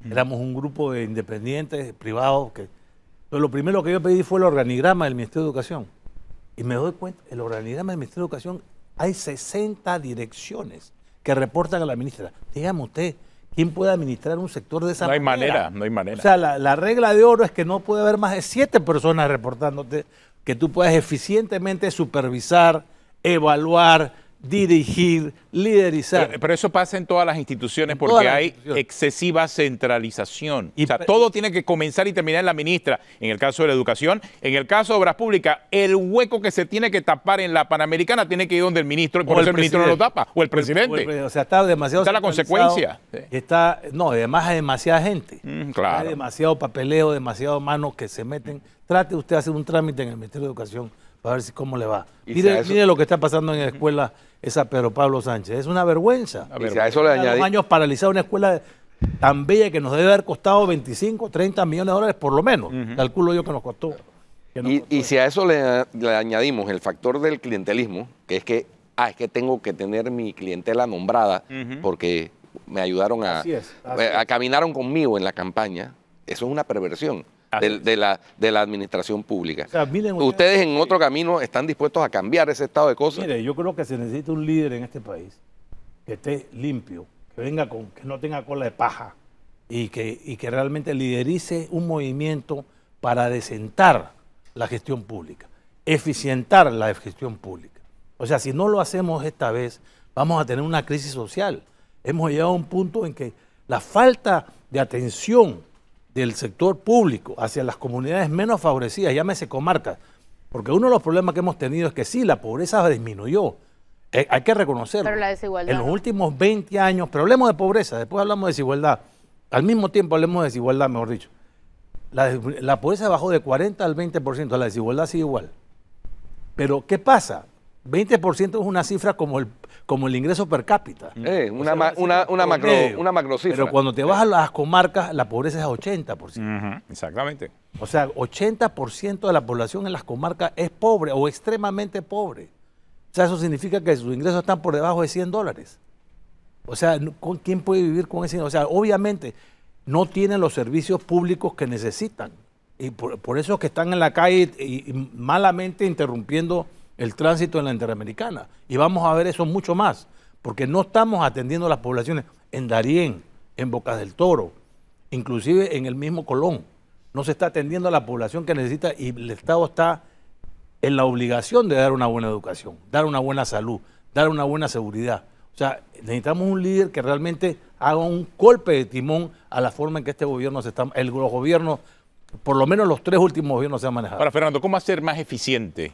Éramos un grupo de independientes, privados. Pero lo primero que yo pedí fue el organigrama del Ministerio de Educación. Y me doy cuenta, el organigrama del Ministerio de Educación, hay 60 direcciones que reportan a la ministra. Dígame usted, ¿quién puede administrar un sector de esa manera? No hay manera. O sea, la regla de oro es que no puede haber más de 7 personas reportándote, que tú puedas eficientemente supervisar, evaluar, dirigir, liderizar. Pero eso pasa en todas las instituciones En porque todas las hay instituciones. excesiva centralización. Y o sea, todo tiene que comenzar y terminar en la ministra. En el caso de la educación, en el caso de obras públicas, el hueco que se tiene que tapar en la Panamericana tiene que ir donde el ministro, y por eso el ministro no lo tapa, o el presidente. O sea, está demasiado Está la consecuencia. No, además hay demasiada gente. Claro. Hay demasiado papeleo, demasiado manos que se meten. Trate usted de hacer un trámite en el Ministerio de Educación para ver cómo le va. Mire lo que está pasando en la escuela esa Pedro Pablo Sánchez. Es una vergüenza. Y si a eso le añadí, años paralizado una escuela tan bella que nos debe haber costado 25, 30 millones de dólares por lo menos. Calculo yo que nos costó. Y si a eso le añadimos el factor del clientelismo, que es que tengo que tener mi clientela nombrada porque me ayudaron caminaron conmigo en la campaña, eso es una perversión de la administración pública. O sea, miren ustedes en otro camino están dispuestos a cambiar ese estado de cosas. Mire, yo creo que se necesita un líder en este país que esté limpio, que no tenga cola de paja y que realmente liderice un movimiento para decentar la gestión pública, eficientar la gestión pública. O sea, si no lo hacemos esta vez, vamos a tener una crisis social. Hemos llegado a un punto en que la falta de atención del sector público hacia las comunidades menos favorecidas, llámese comarcas, porque uno de los problemas que hemos tenido es que sí, la pobreza disminuyó, hay que reconocerlo. Pero la desigualdad en los últimos 20 años, pero hablemos de pobreza, después hablamos de desigualdad, al mismo tiempo hablemos de desigualdad, mejor dicho. La pobreza bajó de 40 al 20%, la desigualdad sigue igual. Pero, ¿qué pasa? 20% es una cifra como el ingreso per cápita. Una macrocifra. Pero cuando te vas a las comarcas, la pobreza es a 80%. Exactamente. O sea, 80% de la población en las comarcas es pobre o extremadamente pobre. O sea, eso significa que sus ingresos están por debajo de $100. O sea, ¿quién puede vivir con ese dinero? O sea, obviamente no tienen los servicios públicos que necesitan. Y por eso es que están en la calle y malamente interrumpiendo el tránsito en la Interamericana. Y vamos a ver eso mucho más, porque no estamos atendiendo a las poblaciones en Darién, en Bocas del Toro, inclusive en el mismo Colón. no se está atendiendo a la población que necesita y el Estado está en la obligación de dar una buena educación, dar una buena salud, dar una buena seguridad. O sea, necesitamos un líder que realmente haga un golpe de timón a la forma en que este gobierno los gobiernos, por lo menos los 3 últimos gobiernos se han manejado. Ahora, Fernando, ¿cómo hacer más eficiente?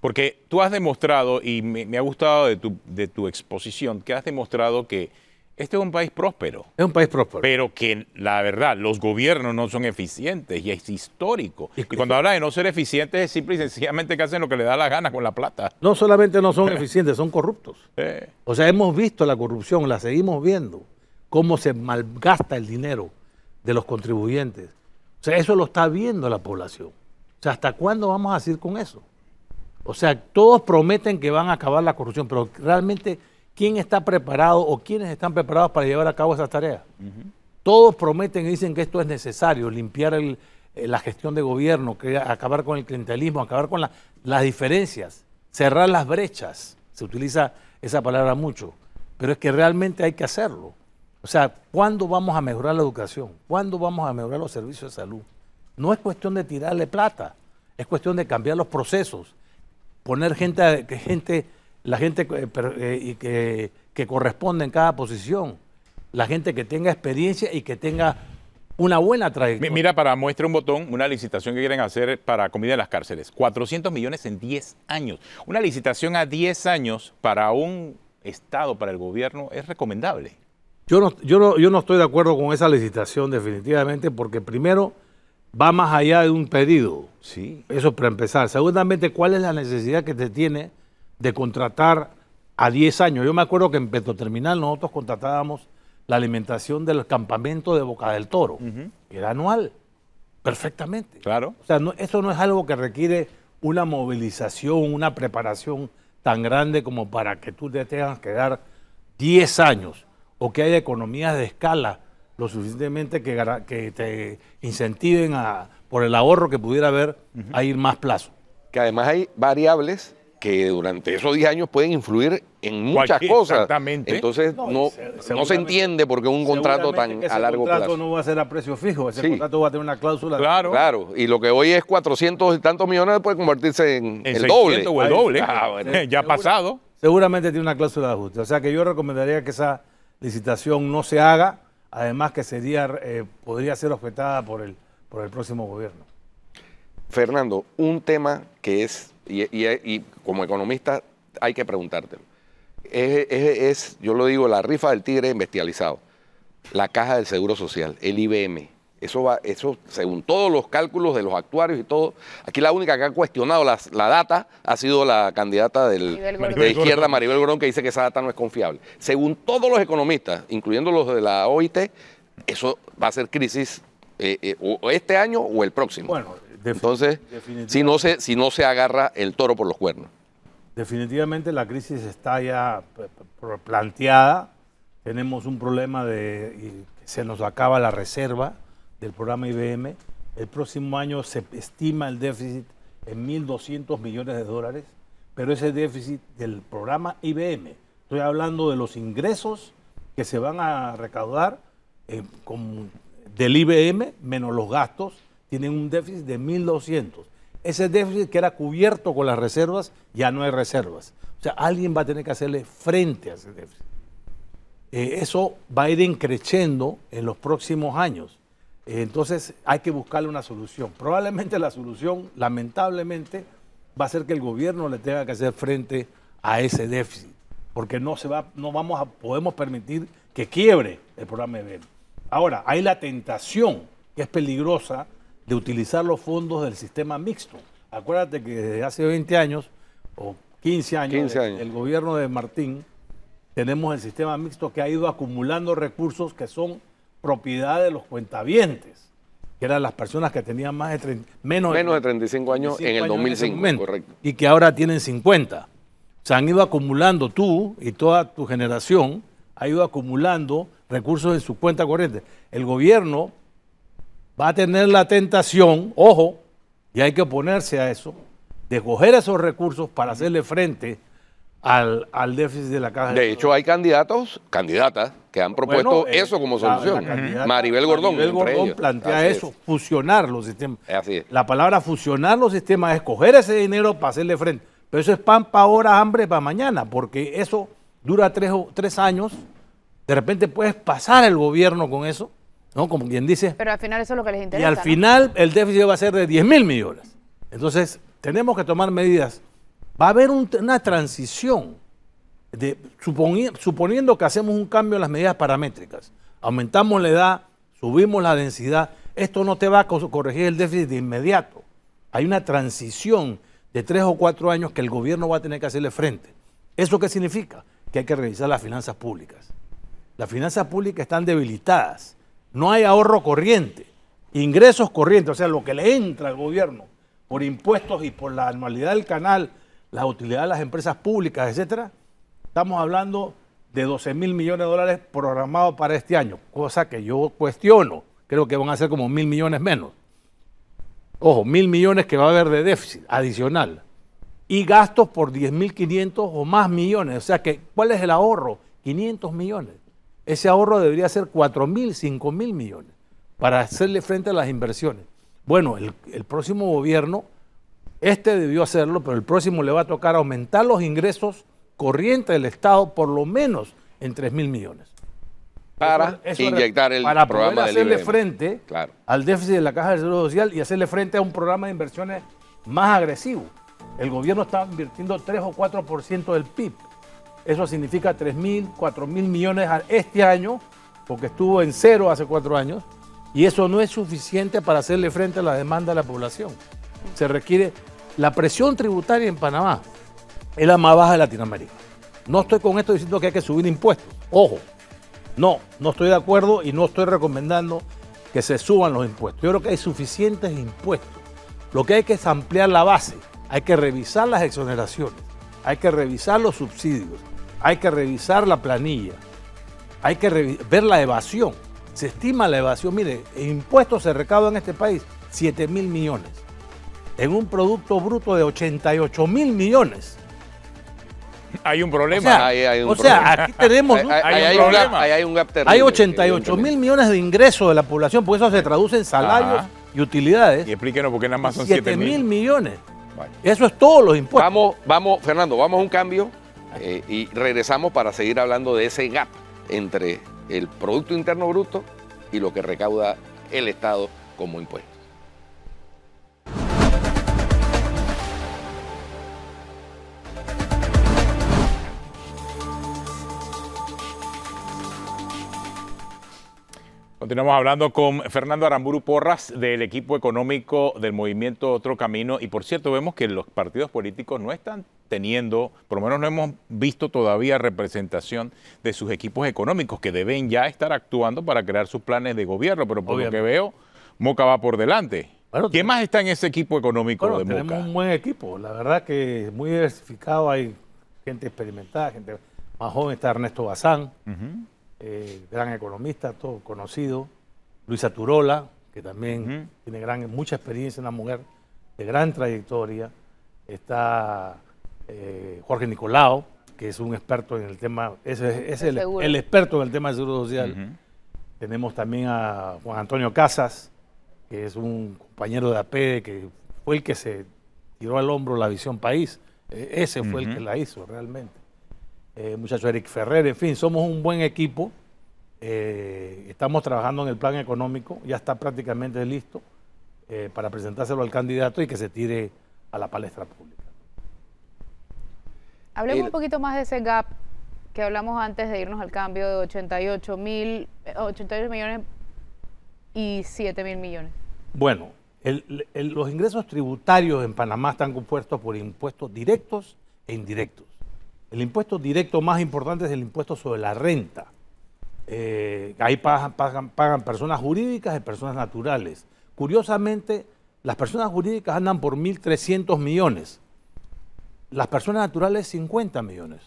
Porque tú has demostrado, y me ha gustado de tu exposición, que has demostrado que este es un país próspero. Es un país próspero. Pero que la verdad, los gobiernos no son eficientes y es histórico. Y cuando habla de no ser eficientes es simple y sencillamente que hacen lo que le da la gana con la plata. No solamente no son eficientes, son corruptos. O sea, hemos visto la corrupción, la seguimos viendo, cómo se malgasta el dinero de los contribuyentes. O sea, eso lo está viendo la población. O sea, ¿hasta cuándo vamos a seguir con eso? O sea, todos prometen que van a acabar la corrupción, pero realmente, ¿quién está preparado o quiénes están preparados para llevar a cabo esas tareas? Todos prometen y dicen que esto es necesario, limpiar la gestión de gobierno, acabar con el clientelismo, acabar con las diferencias, cerrar las brechas. Se utiliza esa palabra mucho, pero es que realmente hay que hacerlo. O sea, ¿cuándo vamos a mejorar la educación? ¿Cuándo vamos a mejorar los servicios de salud? No es cuestión de tirarle plata, es cuestión de cambiar los procesos, poner la gente que corresponde en cada posición, la gente que tenga experiencia y que tenga una buena trayectoria. Mira, para muestra un botón, una licitación que quieren hacer para comida en las cárceles. 400 millones en 10 años. Una licitación a 10 años para un Estado, para el gobierno, es recomendable. Yo no estoy de acuerdo con esa licitación definitivamente porque primero va más allá de un pedido. Sí. Eso es para empezar. Seguramente, ¿cuál es la necesidad que se tiene de contratar a 10 años? Yo me acuerdo que en Petroterminal nosotros contratábamos la alimentación del campamento de Boca del Toro. Era anual, perfectamente. Claro. O sea, eso no es algo que requiere una movilización, una preparación tan grande como para que tú te tengas que dar 10 años o que haya economías de escala lo suficientemente que te incentiven por el ahorro que pudiera haber a ir más plazo. Que además hay variables que durante esos 10 años pueden influir en muchas cosas. Exactamente. Entonces no se entiende por qué un contrato tan a largo plazo. Ese contrato no va a ser a precio fijo, ese contrato va a tener una cláusula. Claro. Y lo que hoy es 400 y tantos millones puede convertirse en el doble. O el doble. Bueno. Ya ha pasado. Seguramente tiene una cláusula de ajuste. O sea que yo recomendaría que esa licitación no se haga, además que podría ser objetada por el próximo gobierno. Fernando, un tema que es, y como economista hay que preguntártelo, yo lo digo, la rifa del tigre bestializado, la caja del Seguro Social, el IBM. Eso según todos los cálculos de los actuarios y todo, aquí la única que ha cuestionado la data ha sido la candidata de izquierda, Maribel Gordón, que dice que esa data no es confiable. Según todos los economistas, incluyendo los de la OIT, eso va a ser crisis o este año o el próximo. Bueno, entonces, si no se agarra el toro por los cuernos. Definitivamente la crisis está ya planteada. Tenemos un problema que se nos acaba la reserva del programa IBM. El próximo año se estima el déficit en 1.200 millones de dólares, pero ese déficit del programa IBM, estoy hablando de los ingresos que se van a recaudar del IBM menos los gastos, tienen un déficit de 1.200. Ese déficit que era cubierto con las reservas, ya no hay reservas. O sea, alguien va a tener que hacerle frente a ese déficit. Eso va a ir increciendo en los próximos años. Entonces hay que buscarle una solución. Probablemente la solución, lamentablemente, va a ser que el gobierno le tenga que hacer frente a ese déficit, porque podemos permitir que quiebre el programa IBM. Ahora, hay la tentación, que es peligrosa, de utilizar los fondos del sistema mixto. Acuérdate que desde hace 20 años o 15 años, el gobierno de Martín, tenemos el sistema mixto que ha ido acumulando recursos que son propiedad de los cuentavientes, que eran las personas que tenían menos de 35 años en el 2005, correcto. Y que ahora tienen 50. Se han ido acumulando, tú y toda tu generación ha ido acumulando recursos en su cuenta corriente. El gobierno va a tener la tentación, ojo, y hay que oponerse a eso, de coger esos recursos para hacerle frente al déficit de la caja. De hecho, hay candidatas que han propuesto eso como solución. Maribel Gordón. Maribel Gordón ellos. plantea Así eso, fusionar los sistemas. Así es. La palabra fusionar los sistemas es coger ese dinero para hacerle frente. Pero eso es pan para ahora, hambre para mañana, porque eso dura 3 años. De repente puedes pasar el gobierno con eso, ¿no? Como quien dice. Pero al final eso es lo que les Y interesa. al ¿no? final el déficit va a ser de 10.000 millones. Entonces, tenemos que tomar medidas. Va a haber una transición, suponiendo que hacemos un cambio en las medidas paramétricas. Aumentamos la edad, subimos la densidad. Esto no te va a corregir el déficit de inmediato. Hay una transición de 3 o 4 años que el gobierno va a tener que hacerle frente. ¿Eso qué significa? Que hay que revisar las finanzas públicas. Las finanzas públicas están debilitadas. No hay ahorro corriente, ingresos corrientes, o sea, lo que le entra al gobierno por impuestos y por la anualidad del canal, la utilidad de las empresas públicas, etcétera. Estamos hablando de 12.000 millones de dólares programados para este año, cosa que yo cuestiono. Creo que van a ser como 1.000 millones menos. Ojo, 1.000 millones que va a haber de déficit adicional. Y gastos por 10.500 o más millones. O sea que, ¿cuál es el ahorro? 500 millones. Ese ahorro debería ser 4.000, 5.000 millones para hacerle frente a las inversiones. Bueno, el próximo gobierno, debió hacerlo, pero el próximo le va a tocar aumentar los ingresos corrientes del Estado por lo menos en 3.000 millones. Para inyectar el para programa poder de hacerle libre. frente Claro. al déficit de la Caja del Seguro Social y hacerle frente a un programa de inversiones más agresivo. El gobierno está invirtiendo 3 o 4% del PIB. Eso significa 3.000, 4.000 millones este año, porque estuvo en cero hace 4 años, y eso no es suficiente para hacerle frente a la demanda de la población. Se requiere, la presión tributaria en Panamá es la más baja de Latinoamérica. No estoy con esto diciendo que hay que subir impuestos, ojo, no estoy de acuerdo y no estoy recomendando que se suban los impuestos. Yo creo que hay suficientes impuestos. Lo que hay que es ampliar la base, hay que revisar las exoneraciones, hay que revisar los subsidios, hay que revisar la planilla, hay que ver la evasión. Se estima la evasión. Mire, en impuestos se recaudan en este país 7.000 millones. En un producto bruto de 88.000 millones. Hay un problema. O sea, Ahí hay un aquí tenemos... Ahí hay un gap terrible. Hay 88.000 millones de ingresos de la población, por eso se traduce en salarios y utilidades. Y explíquenos por qué nada más son 7.000 millones. Vale. Eso es todos los impuestos. Vamos, Fernando, vamos a un cambio y regresamos para seguir hablando de ese gap entre el Producto Interno Bruto y lo que recauda el Estado como impuestos. Continuamos hablando con Fernando Aramburu Porras del equipo económico del movimiento Otro Camino. Y por cierto, vemos que los partidos políticos no están teniendo, por lo menos no hemos visto todavía representación de sus equipos económicos que deben ya estar actuando para crear sus planes de gobierno. Pero por lo que veo, Moca va por delante. Bueno, ¿Quién más está en ese equipo económico de tenemos Moca? un buen equipo. La verdad que muy diversificado. Hay gente experimentada, gente más joven. Está Ernesto Bazán. Gran economista, todo conocido. Luisa Turola, que también tiene mucha experiencia, una mujer de gran trayectoria. Está Jorge Nicolao, que es un experto en el tema, es el experto en el tema del seguro social. Tenemos también a Juan Antonio Casas, que es un compañero de AP, que fue el que se tiró al hombro la Visión País. Ese fue el que la hizo realmente. Muchacho Eric Ferrer, en fin, somos un buen equipo. Estamos trabajando en el plan económico, ya está prácticamente listo para presentárselo al candidato y que se tire a la palestra pública. Hablemos un poquito más de ese gap que hablamos antes de irnos al cambio de 88 millones y 7.000 millones. Bueno, los ingresos tributarios en Panamá están compuestos por impuestos directos e indirectos. El impuesto directo más importante es el impuesto sobre la renta. Ahí pagan personas jurídicas y personas naturales. Curiosamente, las personas jurídicas andan por 1.300 millones. Las personas naturales, 50 millones.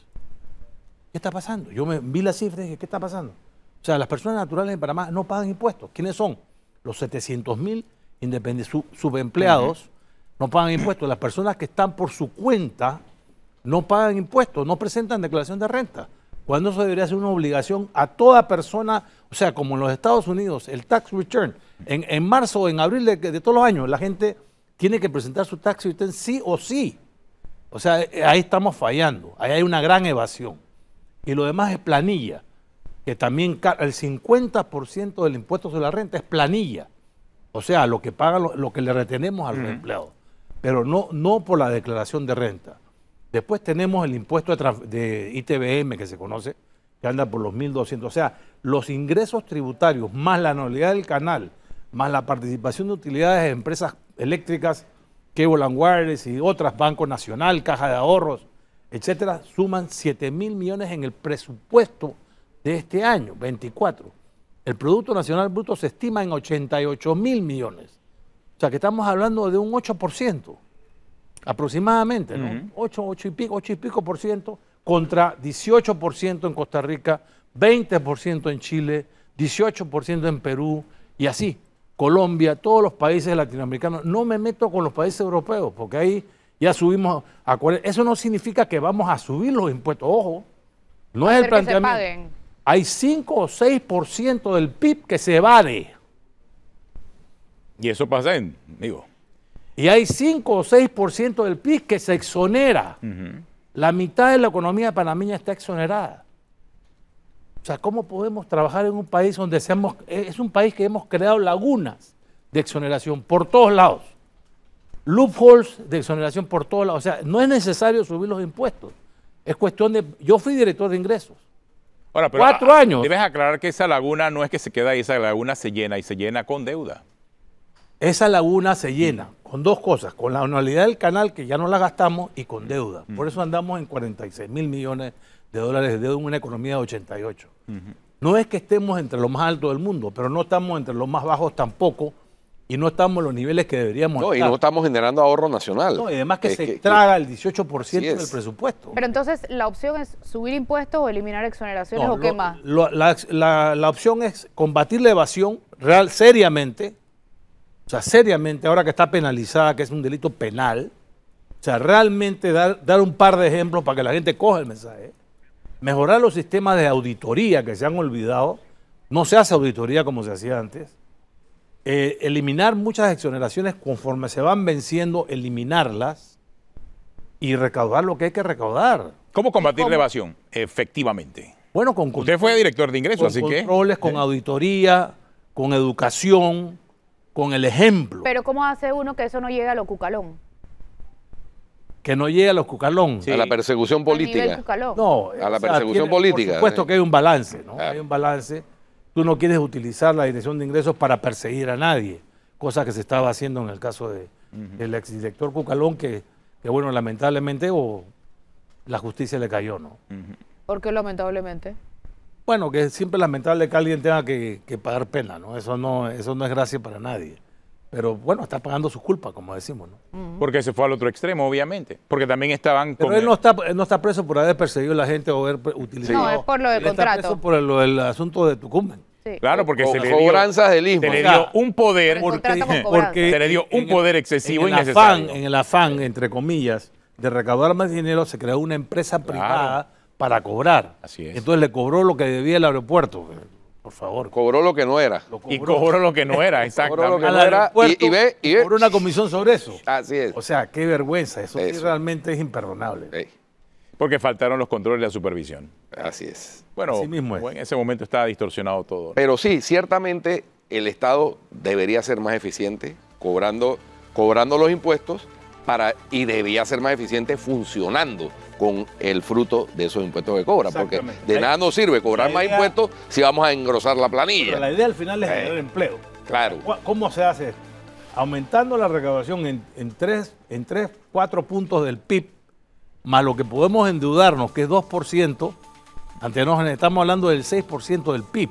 ¿Qué está pasando? Yo vi las cifras y dije, ¿qué está pasando? O sea, las personas naturales en Panamá no pagan impuestos. ¿Quiénes son? Los 700.000 subempleados no pagan impuestos. Las personas que están por su cuenta no pagan impuestos, no presentan declaración de renta. Cuando eso debería ser una obligación a toda persona, o sea, como en los Estados Unidos, el tax return, en marzo o en abril de todos los años, la gente tiene que presentar su tax return sí o sí. O sea, ahí estamos fallando, ahí hay una gran evasión. Y lo demás es planilla, que también el 50% del impuesto sobre la renta es planilla. O sea, lo que pagan, lo que le retenemos a los empleados, pero no por la declaración de renta. Después tenemos el impuesto de ITBM, que se conoce, que anda por los 1.200. O sea, los ingresos tributarios, más la anualidad del canal, más la participación de utilidades de empresas eléctricas, Cable and Wireless y otras, Banco Nacional, Caja de Ahorros, etcétera, suman 7.000 millones en el presupuesto de este año, 24. El Producto Nacional Bruto se estima en 88.000 millones. O sea, que estamos hablando de un 8%. Aproximadamente, ¿no? 8 y pico por ciento contra 18% en Costa Rica, 20% en Chile, 18% en Perú y así. Colombia, todos los países latinoamericanos. No me meto con los países europeos porque ahí ya subimos a 40. Eso no significa que vamos a subir los impuestos. Ojo, no es el planteamiento. Hay 5 o 6% del PIB que se evade. Y eso pasa Y hay 5 o 6% del PIB que se exonera. La mitad de la economía panameña está exonerada. O sea, ¿cómo podemos trabajar en un país donde es un país que hemos creado lagunas de exoneración por todos lados? Loopholes de exoneración por todos lados. O sea, no es necesario subir los impuestos. Es cuestión de... Yo fui director de ingresos. Ahora, pero 4 años. Debes aclarar que esa laguna no es que se queda ahí, esa laguna se llena y se llena con deuda. Esa laguna se llena con dos cosas, con la anualidad del canal que ya no la gastamos y con deuda. Por eso andamos en 46.000 millones de dólares de deuda en una economía de 88. No es que estemos entre los más altos del mundo, pero no estamos entre los más bajos tampoco y no estamos en los niveles que deberíamos estar. Y no estamos generando ahorro nacional. No, y además que se traga el 18% del presupuesto. Pero entonces, ¿la opción es subir impuestos o eliminar exoneraciones o qué más? La opción es combatir la evasión real, seriamente. O sea, seriamente, ahora que está penalizada, que es un delito penal, o sea, realmente dar un par de ejemplos para que la gente coja el mensaje. Mejorar los sistemas de auditoría que se han olvidado. No se hace auditoría como se hacía antes. Eliminar muchas exoneraciones conforme se van venciendo, eliminarlas y recaudar lo que hay que recaudar. ¿Cómo combatir la evasión? Efectivamente. Bueno, usted fue director de ingresos, así que... Con controles, con auditoría, con educación, con el ejemplo. Pero ¿cómo hace uno que eso no llegue a lo cucalón? Que no llegue a los cucalón. Sí. A la persecución política. No, a la persecución política. Por supuesto que hay un balance, ¿no? Hay un balance. Tú no quieres utilizar la Dirección de Ingresos para perseguir a nadie, cosa que se estaba haciendo en el caso del exdirector Cucalón, que bueno, lamentablemente la justicia le cayó, ¿no? ¿Por qué lamentablemente? Bueno, que es siempre lamentable que alguien tenga que pagar pena, ¿no? Eso no es gracia para nadie. Pero bueno, está pagando sus culpas, como decimos, ¿no? Porque se fue al otro extremo, obviamente. Porque también estaban... Pero él no está preso por haber perseguido a la gente o haber utilizado... No, es por lo del contrato. Está preso por el asunto de Tucumán. Sí. Claro, porque se le dio... Cobranzas del ISMA. Se le dio un poder... Porque se le dio un poder excesivo innecesario. En el afán, entre comillas, de recaudar más dinero, se creó una empresa privada para cobrar. Así es. Entonces le cobró lo que debía el aeropuerto. Por favor. Cobró lo que no era. Y cobró lo que no era, exactamente. Cobró lo que no era y ve. Cobró una comisión sobre eso. Así es. O sea, qué vergüenza. Eso sí realmente es imperdonable. Porque faltaron los controles de la supervisión. Así es. Bueno, así mismo es. En ese momento estaba distorsionado todo, ¿no? Pero sí, ciertamente el Estado debería ser más eficiente cobrando los impuestos y debía ser más eficiente funcionando con el fruto de esos impuestos que cobra. Porque de nada nos sirve cobrar más impuestos si vamos a engrosar la planilla. Pero la idea al final es generar empleo. Claro. ¿Cómo se hace esto? Aumentando la recaudación en 4 puntos del PIB, más lo que podemos endeudarnos, que es 2%, estamos hablando del 6% del PIB.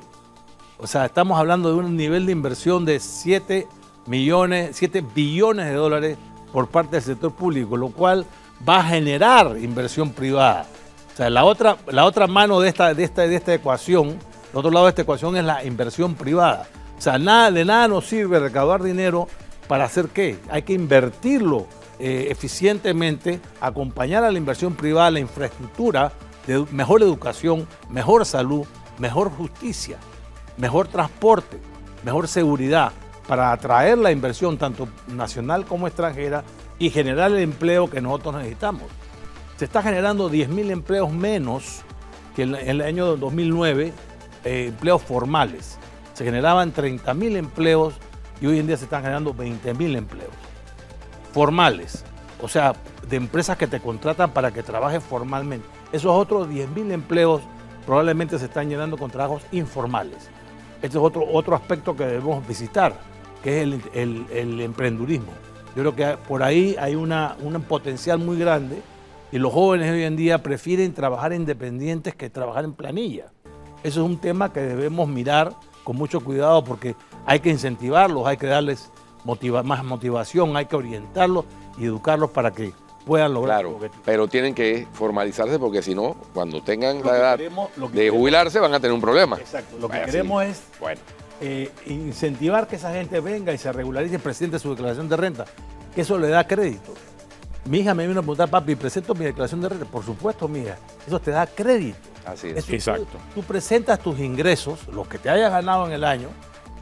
O sea, estamos hablando de un nivel de inversión de 7 billones de dólares por parte del sector público, lo cual va a generar inversión privada. O sea, la otra mano de esta ecuación, el otro lado de esta ecuación es la inversión privada. O sea, de nada nos sirve recaudar dinero para hacer ¿qué? Hay que invertirlo eficientemente, acompañar a la inversión privada, la infraestructura, de mejor educación, mejor salud, mejor justicia, mejor transporte, mejor seguridad, para atraer la inversión tanto nacional como extranjera y generar el empleo que nosotros necesitamos. Se está generando 10.000 empleos menos que en el año 2009, empleos formales. Se generaban 30.000 empleos y hoy en día se están generando 20.000 empleos formales, o sea, de empresas que te contratan para que trabajes formalmente. Esos otros 10.000 empleos probablemente se están llenando con trabajos informales. Este es otro aspecto que debemos visitar, que es el emprendurismo. Yo creo que por ahí hay un potencial muy grande y los jóvenes hoy en día prefieren trabajar independientes que trabajar en planilla. Eso es un tema que debemos mirar con mucho cuidado porque hay que incentivarlos, hay que darles más motivación, hay que orientarlos y educarlos para que puedan lograr Claro, su objetivo. pero tienen que formalizarse porque si no, cuando tengan Lo la que edad queremos- lo que de queremos- jubilarse van a tener un problema. Exacto. Lo que Vaya, queremos sí. es Bueno, incentivar que esa gente venga y se regularice y presente su declaración de renta, que eso le da crédito. Mi hija me vino a preguntar, papi, ¿presento mi declaración de renta? Por supuesto, mi hija, eso te da crédito. así es. Eso Exacto. Tú presentas tus ingresos, los que te hayas ganado en el año.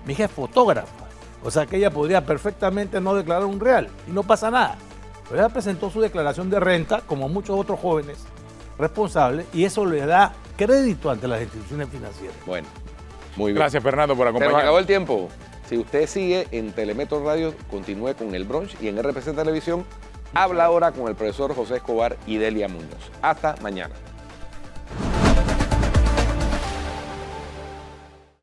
Mi hija es fotógrafa, o sea que ella podría perfectamente no declarar un real y no pasa nada. Pero ella presentó su declaración de renta, como muchos otros jóvenes responsables, y eso le da crédito ante las instituciones financieras. Bueno, muy bien. Gracias, Fernando, por Se nos acompañarnos. acabó el tiempo. Si usted sigue en Telemetro Radio, continúe con el brunch y en RPC Televisión, habla ahora con el profesor José Escobar y Delia Muñoz. Hasta mañana.